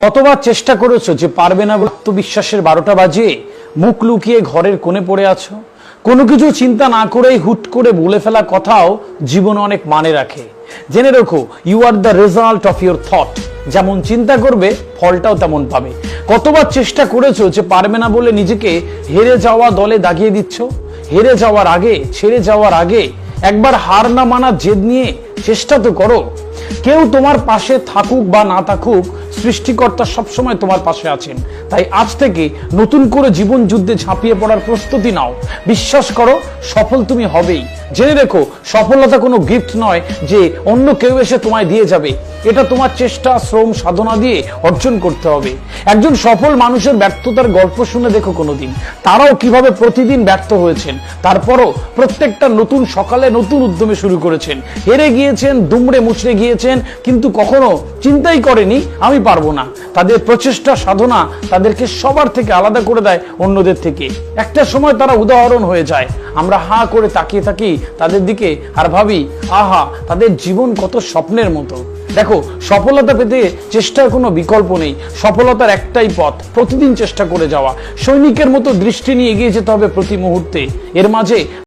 কতবার চেষ্টা করেছো যে পারবে না বলে আত্মবিশ্বাসের 12টা বাজিয়ে মুখ লুকিয়ে ঘরের কোণে পড়ে আছো? কোনো কিছু চিন্তা না করেই হুট করে বলে ফেলা কথাও জীবনে অনেক মানে রাখে। জেনে রেখো, you are the result of your thought. যেমন চিন্তা করবে ফলটাও তেমন পাবে। কতবার চেষ্টা করেছো যে পারবে না বলে নিজেকে হেরে যাওয়া দলে দাগিয়ে দিচ্ছ? হেরে যাওয়ার আগে, ছেড়ে যাওয়ার আগে একবার হার না মানার জেদ নিয়ে চেষ্টা তো করো। কেউ তোমার পাশে থাকুক বা না থাকুক, সৃষ্টিকর্তা সবসময় তোমার পাশে আছেন। তাই আজ থেকে নতুন করে জীবন যুদ্ধে ঝাঁপিয়ে পড়ার প্রস্তুতি নাও। বিশ্বাস করো, সফল তুমি হবেই। জেনে রেখো, সফলতা কোনো গিফট নয় যে অন্য কেউ এসে তোমায় দিয়ে যাবে। এটা তোমার চেষ্টা, শ্রম, সাধনা দিয়ে অর্জন করতে হবে। একজন সফল মানুষের ব্যর্থতার গল্প শুনে দেখো কোনোদিন। তারাও কিভাবে প্রতিদিন ব্যর্থ হয়েছেন, তারপরও প্রত্যেকটা নতুন সকালে নতুন উদ্যমে শুরু করেছেন। হেরে গিয়েছেন, দুমড়ে মুচড়ে গিয়েছেন, কিন্তু কখনো চিন্তাই করেনি আমি পারবো না। তাদের প্রচেষ্টা, সাধনা তাদেরকে সবার থেকে আলাদা করে দেয় অন্যদের থেকে। একটা সময় তারা উদাহরণ হয়ে যায়। আমরা হা করে তাকিয়ে থাকি তাদের দিকে আর ভাবি, আহা, তাদের জীবন কত স্বপ্নের মতো। দেখো, সফলতা পেতে চেষ্টার কোনো বিকল্প নেই। সফলতার একটাই পথ, প্রতিদিন চেষ্টা করে যাওয়া। সৈনিকের মতো দৃষ্টি নিয়ে এগিয়ে যেতে হবে প্রতি মুহূর্তে। এর মাঝে